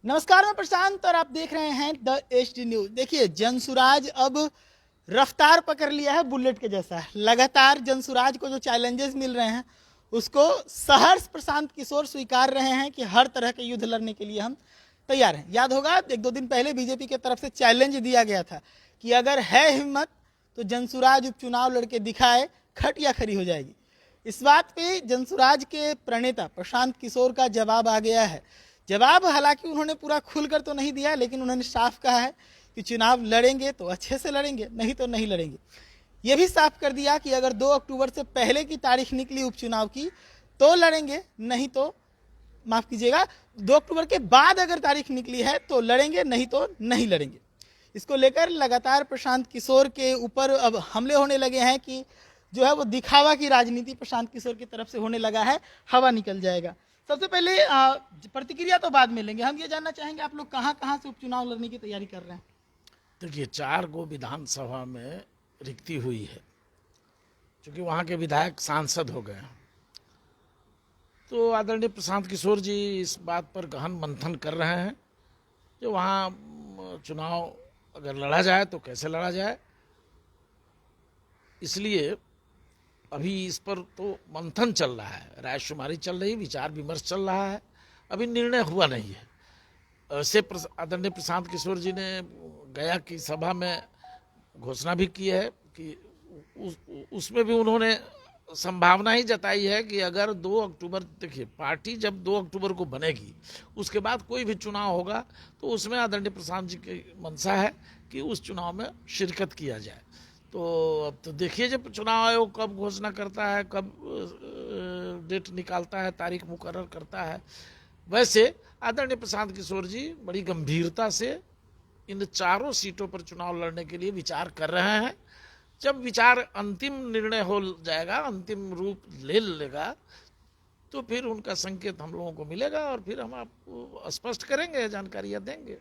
नमस्कार, मैं प्रशांत और आप देख रहे हैं द एचडी न्यूज। देखिए, जनसुराज अब रफ्तार पकड़ लिया है, बुलेट के जैसा। लगातार जनसुराज को जो चैलेंजेस मिल रहे हैं उसको सहर्ष प्रशांत किशोर स्वीकार रहे हैं कि हर तरह के युद्ध लड़ने के लिए हम तैयार हैं। याद होगा, एक दो दिन पहले बीजेपी की तरफ से चैलेंज दिया गया था कि अगर है हिम्मत तो जनसुराज उपचुनाव लड़के दिखाए, खटिया खड़ी हो जाएगी। इस बात पे जनसुराज के प्रणेता प्रशांत किशोर का जवाब आ गया है। जवाब हालांकि उन्होंने पूरा खुलकर तो नहीं दिया, लेकिन उन्होंने साफ कहा है कि चुनाव लड़ेंगे तो अच्छे से लड़ेंगे, नहीं तो नहीं लड़ेंगे। ये भी साफ कर दिया कि अगर 2 अक्टूबर से पहले की तारीख निकली उपचुनाव की तो लड़ेंगे, नहीं तो माफ कीजिएगा 2 अक्टूबर के बाद अगर तारीख निकली है तो लड़ेंगे, नहीं तो नहीं लड़ेंगे। इसको लेकर लगातार प्रशांत किशोर के ऊपर अब हमले होने लगे हैं कि जो है वो दिखावा की राजनीति प्रशांत किशोर की तरफ से होने लगा है, हवा निकल जाएगा। सबसे पहले प्रतिक्रिया तो बाद में लेंगे, हम ये जानना चाहेंगे आप लोग कहाँ कहाँ से उपचुनाव लड़ने की तैयारी कर रहे हैं। देखिए, 4 गो विधानसभा में रिक्ति हुई है, क्योंकि वहाँ के विधायक सांसद हो गए हैं। तो आदरणीय प्रशांत किशोर जी इस बात पर गहन मंथन कर रहे हैं कि वहाँ चुनाव अगर लड़ा जाए तो कैसे लड़ा जाए। इसलिए अभी इस पर तो मंथन चल रहा है, रायशुमारी चल रही, विचार विमर्श चल रहा है, अभी निर्णय हुआ नहीं है। ऐसे आदरणीय प्रशांत किशोर जी ने गया की सभा में घोषणा भी की है कि उसमें भी उन्होंने संभावना ही जताई है कि अगर 2 अक्टूबर, देखिए पार्टी जब 2 अक्टूबर को बनेगी उसके बाद कोई भी चुनाव होगा तो उसमें आदरणीय प्रशांत जी की मंशा है कि उस चुनाव में शिरकत किया जाए। तो अब तो देखिए जब चुनाव आयोग कब घोषणा करता है, कब डेट निकालता है, तारीख मुकर्रर करता है। वैसे आदरणीय प्रशांत किशोर जी बड़ी गंभीरता से इन 4 सीटों पर चुनाव लड़ने के लिए विचार कर रहे हैं। जब विचार अंतिम निर्णय हो जाएगा, अंतिम रूप ले लेगा, तो फिर उनका संकेत हम लोगों को मिलेगा और फिर हम आपको स्पष्ट करेंगे, जानकारियां देंगे।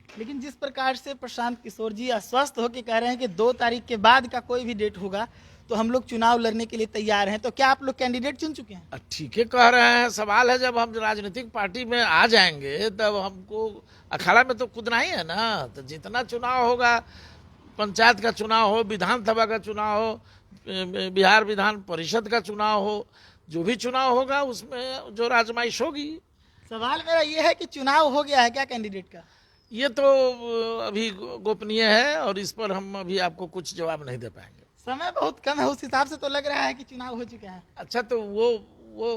लेकिन जिस प्रकार से प्रशांत किशोर जी आश्वस्त होकर कह रहे हैं कि 2 तारीख के बाद का कोई भी डेट होगा तो हम लोग चुनाव लड़ने के लिए तैयार हैं, तो क्या आप लोग कैंडिडेट चुन चुके हैं? ठीक है कह रहे हैं। सवाल है जब हम राजनीतिक पार्टी में आ जाएंगे तब हमको अखाड़ा में तो कूदना ही है ना। तो जितना चुनाव होगा, पंचायत का चुनाव हो, विधानसभा का चुनाव हो, बिहार विधान परिषद का चुनाव हो, जो भी चुनाव होगा उसमें जो आजमाइश होगी। सवाल मेरा ये है कि चुनाव हो गया है क्या कैंडिडेट का? ये तो अभी गोपनीय है और इस पर हम अभी आपको कुछ जवाब नहीं दे पाएंगे। समय बहुत कम है, उस हिसाब से तो लग रहा है कि चुनाव हो चुका है। अच्छा, तो वो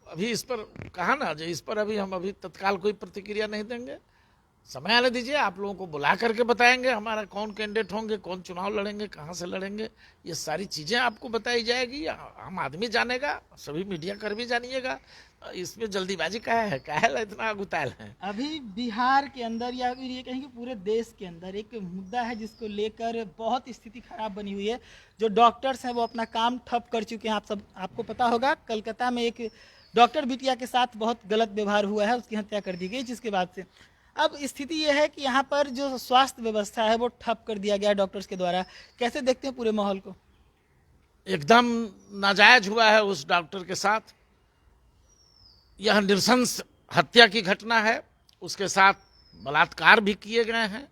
अभी इस पर कहा ना, जो इस पर अभी हम अभी तत्काल कोई प्रतिक्रिया नहीं देंगे। समय आने दीजिए, आप लोगों को बुला करके बताएंगे हमारा कौन कैंडिडेट होंगे, कौन चुनाव लड़ेंगे, कहाँ से लड़ेंगे, ये सारी चीज़ें आपको बताई जाएगी। आम आदमी जानेगा, सभी मीडिया कर्मी जानिएगा। इसमें जल्दीबाजी का है, इतना गुताल है। अभी बिहार के अंदर या फिर ये कहेंगे पूरे देश के अंदर एक मुद्दा है जिसको लेकर बहुत स्थिति खराब बनी हुई है। जो डॉक्टर्स हैं वो अपना काम ठप कर चुके हैं। आपको पता होगा, कलकत्ता में एक डॉक्टर बिटिया के साथ बहुत गलत व्यवहार हुआ है, उसकी हत्या कर दी गई, जिसके बाद से अब स्थिति यह है कि यहाँ पर जो स्वास्थ्य व्यवस्था है वो ठप कर दिया गया डॉक्टर्स के द्वारा। कैसे देखते हैं पूरे माहौल को? एकदम नाजायज हुआ है उस डॉक्टर के साथ। यह नृशंस हत्या की घटना है, उसके साथ बलात्कार भी किए गए हैं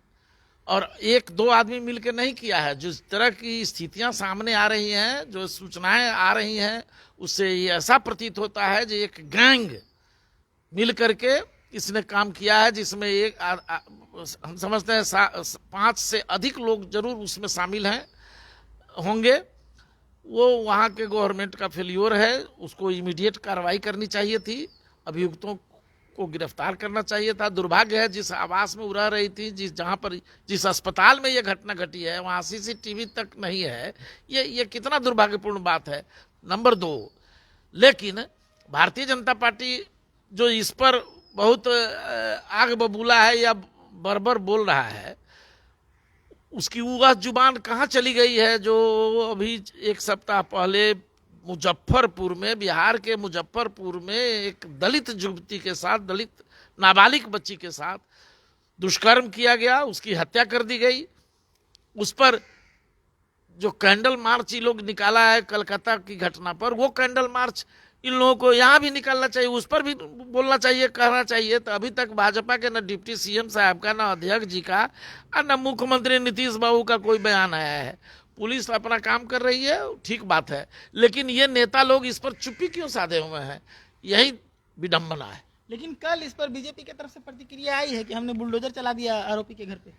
और 1-2 आदमी मिलकर नहीं किया है। जिस तरह की स्थितियां सामने आ रही हैं, जो सूचनाएं आ रही हैं, उससे ये ऐसा प्रतीत होता है कि एक गैंग मिल करके इसने काम किया है, जिसमें हम समझते हैं 5 से अधिक लोग जरूर उसमें शामिल होंगे। वो वहाँ के गवर्नमेंट का फेल्योर है, उसको इमीडिएट कार्रवाई करनी चाहिए थी, अभियुक्तों को गिरफ्तार करना चाहिए था। दुर्भाग्य है जिस आवास में वो रह रही थी, जिस अस्पताल में ये घटना घटी है, वहाँ CCTV तक नहीं है। ये कितना दुर्भाग्यपूर्ण बात है। नंबर 2, लेकिन भारतीय जनता पार्टी जो इस पर बहुत आग बबूला है या बरबर बोल रहा है, उसकी वह जुबान कहाँ चली गई है जो अभी 1 सप्ताह पहले मुजफ्फरपुर में, बिहार के मुजफ्फरपुर में एक दलित युवती के साथ, दलित नाबालिग बच्ची के साथ दुष्कर्म किया गया, उसकी हत्या कर दी गई। उस पर जो कैंडल मार्च ये लोग निकाला है कलकत्ता की घटना पर, वो कैंडल मार्च इन लोगों को यहाँ भी निकालना चाहिए, उस पर भी बोलना चाहिए, कहना चाहिए। तो अभी तक भाजपा के न डिप्टी सीएम साहब का, न अध्यक्ष जी का और न मुख्यमंत्री नीतीश बाबू का कोई बयान आया है। पुलिस अपना काम कर रही है, ठीक बात है, लेकिन ये नेता लोग इस पर चुप्पी क्यों साधे हुए हैं, यही विडंबना है। लेकिन कल इस पर बीजेपी की तरफ से प्रतिक्रिया आई है कि हमने बुलडोजर चला दिया आरोपी के घर पे।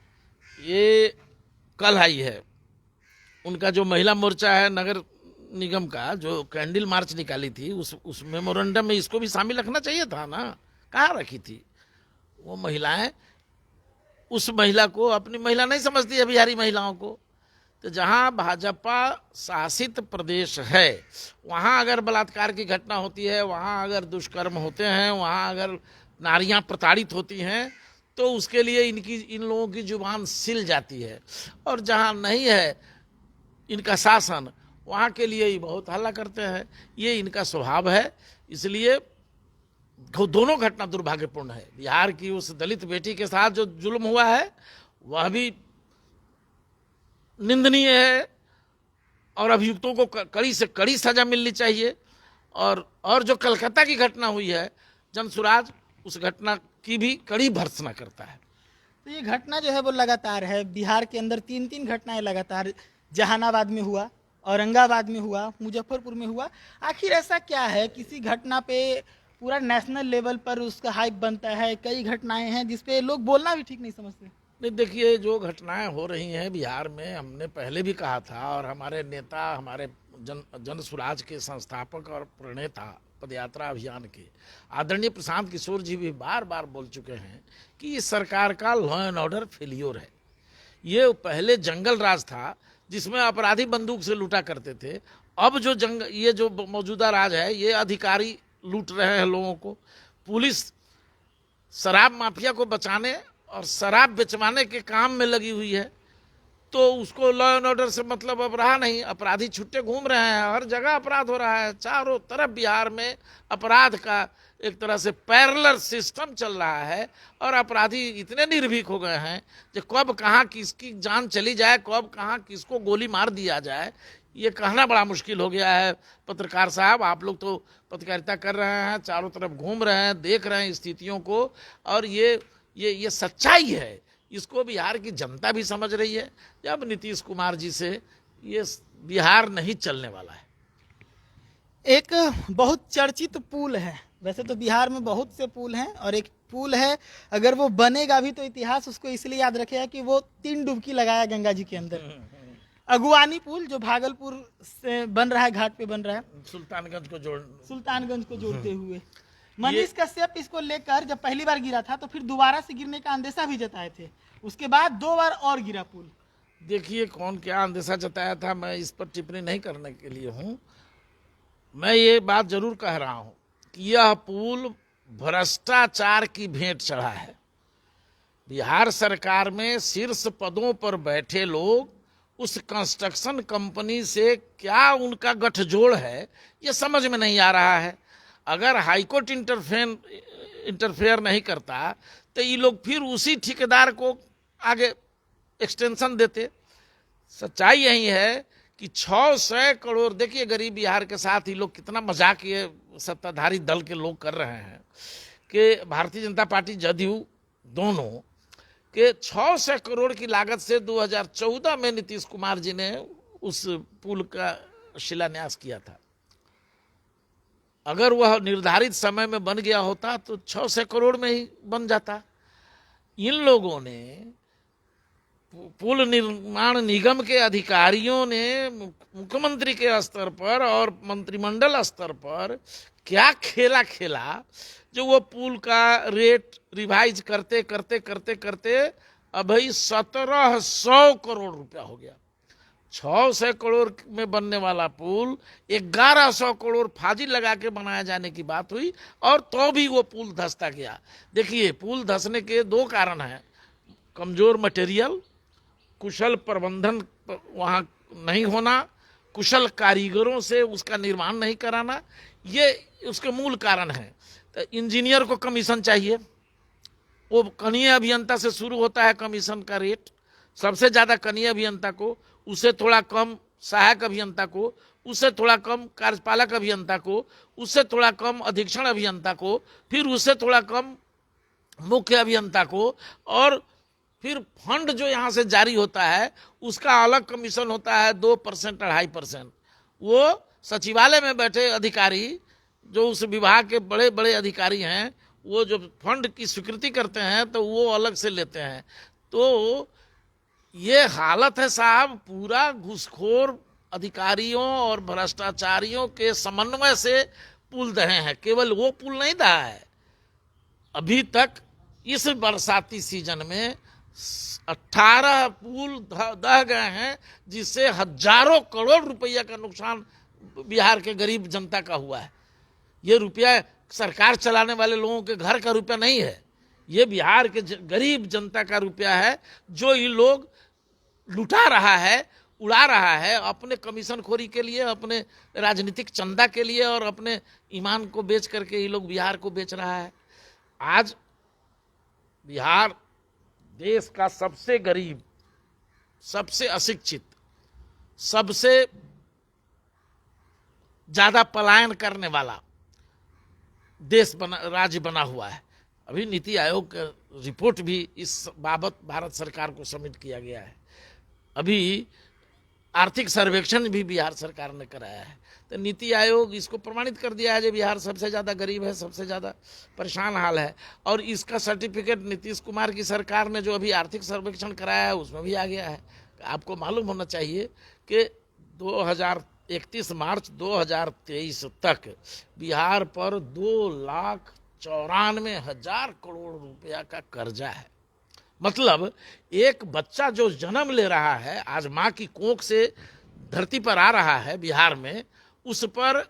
ये कल आई है। उनका जो महिला मोर्चा है नगर निगम का, जो कैंडल मार्च निकाली थी, उस मेमोरेंडम में इसको भी शामिल रखना चाहिए था ना, कहाँ रखी थी वो महिलाएं? उस महिला को अपनी महिला नहीं समझती है, बिहारी महिलाओं को। तो जहाँ भाजपा शासित प्रदेश है वहाँ अगर बलात्कार की घटना होती है, वहाँ अगर दुष्कर्म होते हैं, वहाँ अगर नारियां प्रताड़ित होती हैं, तो उसके लिए इन लोगों की जुबान सिल जाती है। और जहाँ नहीं है इनका शासन, वहाँ के लिए ही बहुत हल्ला करते हैं। ये इनका स्वभाव है। इसलिए दोनों घटना दुर्भाग्यपूर्ण है। बिहार की उस दलित बेटी के साथ जो जुल्म हुआ है वह भी निंदनीय है और अभियुक्तों को कड़ी से कड़ी सजा मिलनी चाहिए। और जो कलकत्ता की घटना हुई है जनसुराज, उस घटना की भी कड़ी भर्त्सना करता है। तो ये घटना जो है वो लगातार है। बिहार के अंदर 3 घटनाएं लगातार, जहानाबाद में हुआ, औरंगाबाद में हुआ, मुजफ्फरपुर में हुआ। आखिर ऐसा क्या है, किसी घटना पे पूरा नेशनल लेवल पर उसका हाइप बनता है, कई घटनाएं हैं जिसपे लोग बोलना भी ठीक नहीं समझते। नहीं, देखिए, जो घटनाएं हो रही हैं बिहार में, हमने पहले भी कहा था, और हमारे नेता, हमारे जनसुराज के संस्थापक और प्रणेता पदयात्रा अभियान के आदरणीय प्रशांत किशोर जी भी बार बार बोल चुके हैं कि इस सरकार का लॉ एंड ऑर्डर फेलियर है। ये पहले जंगल राज था जिसमें अपराधी बंदूक से लूटा करते थे। अब ये जो मौजूदा राज है, ये अधिकारी लूट रहे हैं लोगों को। पुलिस शराब माफिया को बचाने और शराब बेचवाने के काम में लगी हुई है, तो उसको लॉ एंड ऑर्डर से मतलब अब रहा नहीं। अपराधी छुट्टे घूम रहे हैं, हर जगह अपराध हो रहा है। चारों तरफ बिहार में अपराध का एक तरह से पैरेलल सिस्टम चल रहा है और अपराधी इतने निर्भीक हो गए हैं कि कब कहाँ किसकी जान चली जाए, कब कहाँ किसको गोली मार दिया जाए, ये कहना बड़ा मुश्किल हो गया है। पत्रकार साहब, आप लोग तो पत्रकारिता कर रहे हैं, चारों तरफ घूम रहे हैं, देख रहे हैं स्थितियों को, और ये सच्चाई है। इसको बिहार की जनता भी समझ रही है। जब नीतीश कुमार जी से ये बिहार नहीं चलने वाला है। एक बहुत चर्चित पुल है, वैसे तो बिहार में बहुत से पुल हैं, और एक पुल है, अगर वो बनेगा भी तो इतिहास उसको इसलिए याद रखेगा कि वो 3 डुबकी लगाया गंगा जी के अंदर। अगुवानी पुल जो भागलपुर से बन रहा है, घाट पे बन रहा है, सुल्तानगंज को जोड़ते हुए। मनीष कश्यप इसको लेकर जब पहली बार गिरा था तो फिर दोबारा से गिरने का अंदेशा भी जताए थे, उसके बाद 2 बार और गिरा पुल। देखिए, कौन क्या अंदेशा जताया था, मैं इस पर टिप्पणी नहीं करने के लिए हूँ। मैं ये बात जरूर कह रहा हूँ कि यह पुल भ्रष्टाचार की भेंट चढ़ा है। बिहार सरकार में शीर्ष पदों पर बैठे लोग उस कंस्ट्रक्शन कंपनी से क्या उनका गठजोड़ है, ये समझ में नहीं आ रहा है। अगर हाईकोर्ट इंटरफेयर नहीं करता तो ये लोग फिर उसी ठेकेदार को आगे एक्सटेंशन देते। सच्चाई यही है कि 600 करोड़, देखिए गरीब बिहार के साथ ये लोग कितना मजाक ये सत्ताधारी दल के लोग कर रहे हैं कि भारतीय जनता पार्टी जदयू दोनों के 600 करोड़ की लागत से 2014 में नीतीश कुमार जी ने उस पुल का शिलान्यास किया था। अगर वह निर्धारित समय में बन गया होता तो 600 करोड़ में ही बन जाता। इन लोगों ने, पुल निर्माण निगम के अधिकारियों ने मुख्यमंत्री के स्तर पर और मंत्रिमंडल स्तर पर क्या खेला खेला, जो वो पुल का रेट रिवाइज करते करते करते करते अभी 1700 करोड़ रुपया हो गया। 600 करोड़ में बनने वाला पुल 1100 करोड़ फाजिल लगा के बनाया जाने की बात हुई, और तो भी वो पुल धंसता गया। देखिए, पुल धंसने के 2 कारण हैं: कमजोर मटेरियल, कुशल प्रबंधन वहाँ नहीं होना, कुशल कारीगरों से उसका निर्माण नहीं कराना, ये उसके मूल कारण हैं। तो इंजीनियर को कमीशन चाहिए, वो कनीय अभियंता से शुरू होता है कमीशन का रेट, सबसे ज़्यादा कनीय अभियंता को, उसे थोड़ा कम सहायक अभियंता को, उससे थोड़ा कम कार्यपालक अभियंता को, उससे थोड़ा कम अधीक्षण अभियंता को, फिर उससे थोड़ा कम मुख्य अभियंता को, और फिर फंड जो यहाँ से जारी होता है उसका अलग कमीशन होता है 2% 2.5%। वो सचिवालय में बैठे अधिकारी जो उस विभाग के बड़े बड़े अधिकारी हैं, वो जो फंड की स्वीकृति करते हैं तो वो अलग से लेते हैं। तो ये हालत है साहब, पूरा घूसखोर अधिकारियों और भ्रष्टाचारियों के समन्वय से पुल दहे हैं। केवल वो पुल नहीं दहा है, अभी तक इस बरसाती सीजन में 18 पुल दह गए हैं, जिससे हजारों करोड़ रुपया का नुकसान बिहार के गरीब जनता का हुआ है। ये रुपया सरकार चलाने वाले लोगों के घर का रुपया नहीं है, ये बिहार के गरीब जनता का रुपया है, जो ये लोग लुटा रहा है, उड़ा रहा है अपने कमीशन खोरी के लिए, अपने राजनीतिक चंदा के लिए, और अपने ईमान को बेच करके ये लोग बिहार को बेच रहा है। आज बिहार देश का सबसे गरीब, सबसे अशिक्षित, सबसे ज्यादा पलायन करने वाला राज्य बना हुआ है। अभी नीति आयोग का रिपोर्ट भी इस बाबत भारत सरकार को सबमिट किया गया है। अभी आर्थिक सर्वेक्षण भी बिहार सरकार ने कराया है, तो नीति आयोग इसको प्रमाणित कर दिया है कि बिहार सबसे ज़्यादा गरीब है, सबसे ज़्यादा परेशान हाल है। और इसका सर्टिफिकेट नीतीश कुमार की सरकार ने जो अभी आर्थिक सर्वेक्षण कराया है उसमें भी आ गया है। आपको मालूम होना चाहिए कि 31 मार्च 2023 तक बिहार पर 2,94,000 करोड़ रुपया का कर्जा है। मतलब एक बच्चा जो जन्म ले रहा है, आज माँ की कोख से धरती पर आ रहा है बिहार में, उस पर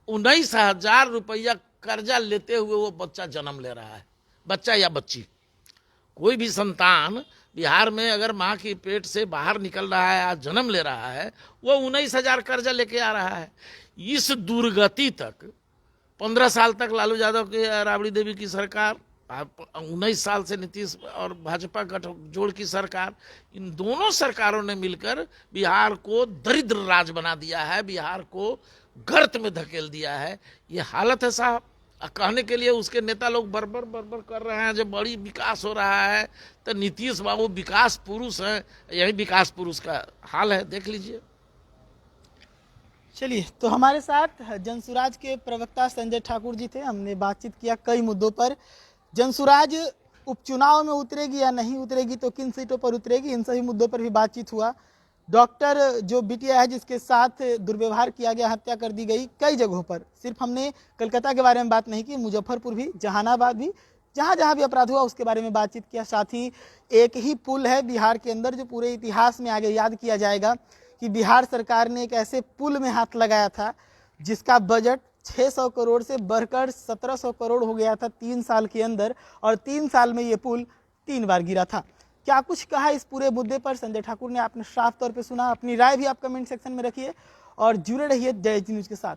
19,000 रुपया कर्जा लेते हुए वो बच्चा जन्म ले रहा है। बच्चा या बच्ची, कोई भी संतान बिहार में अगर माँ की पेट से बाहर निकल रहा है, आज जन्म ले रहा है, वो 19,000 कर्जा लेके आ रहा है। इस दुर्गति तक 15 साल तक लालू यादव की, राबड़ी देवी की सरकार, 19 साल से नीतीश और भाजपा गठजोड़ की सरकार, इन दोनों सरकारों ने मिलकर बिहार को दरिद्र राज बना दिया है, बिहार को गर्त में धकेल दिया है। ये हालत है साहब। कहने के लिए उसके नेता लोग बरबर कर रहे हैं जब बड़ी विकास हो रहा है, तो नीतीश बाबू विकास पुरुष हैं। यही विकास पुरुष का हाल है, देख लीजिए। चलिए, तो हमारे साथ जनसुराज के प्रवक्ता संजय ठाकुर जी थे। हमने बातचीत किया कई मुद्दों पर। जनसुराज उपचुनाव में उतरेगी या नहीं उतरेगी, तो किन सीटों पर उतरेगी, इन सभी मुद्दों पर भी बातचीत हुआ। डॉक्टर जो बिटिया है जिसके साथ दुर्व्यवहार किया गया, हत्या कर दी गई कई जगहों पर, सिर्फ हमने कलकत्ता के बारे में बात नहीं की, मुजफ्फरपुर भी, जहानाबाद भी, जहाँ जहाँ भी अपराध हुआ उसके बारे में बातचीत किया। साथ ही एक ही पुल है बिहार के अंदर जो पूरे इतिहास में आगे याद किया जाएगा कि बिहार सरकार ने एक ऐसे पुल में हाथ लगाया था जिसका बजट 600 करोड़ से बढ़कर 1700 करोड़ हो गया था 3 साल के अंदर, और 3 साल में ये पुल 3 बार गिरा था। क्या कुछ कहा इस पूरे मुद्दे पर संजय ठाकुर ने, आपने साफ तौर पे सुना। अपनी राय भी आप कमेंट सेक्शन में रखिए और जुड़े रहिए जय न्यूज के साथ।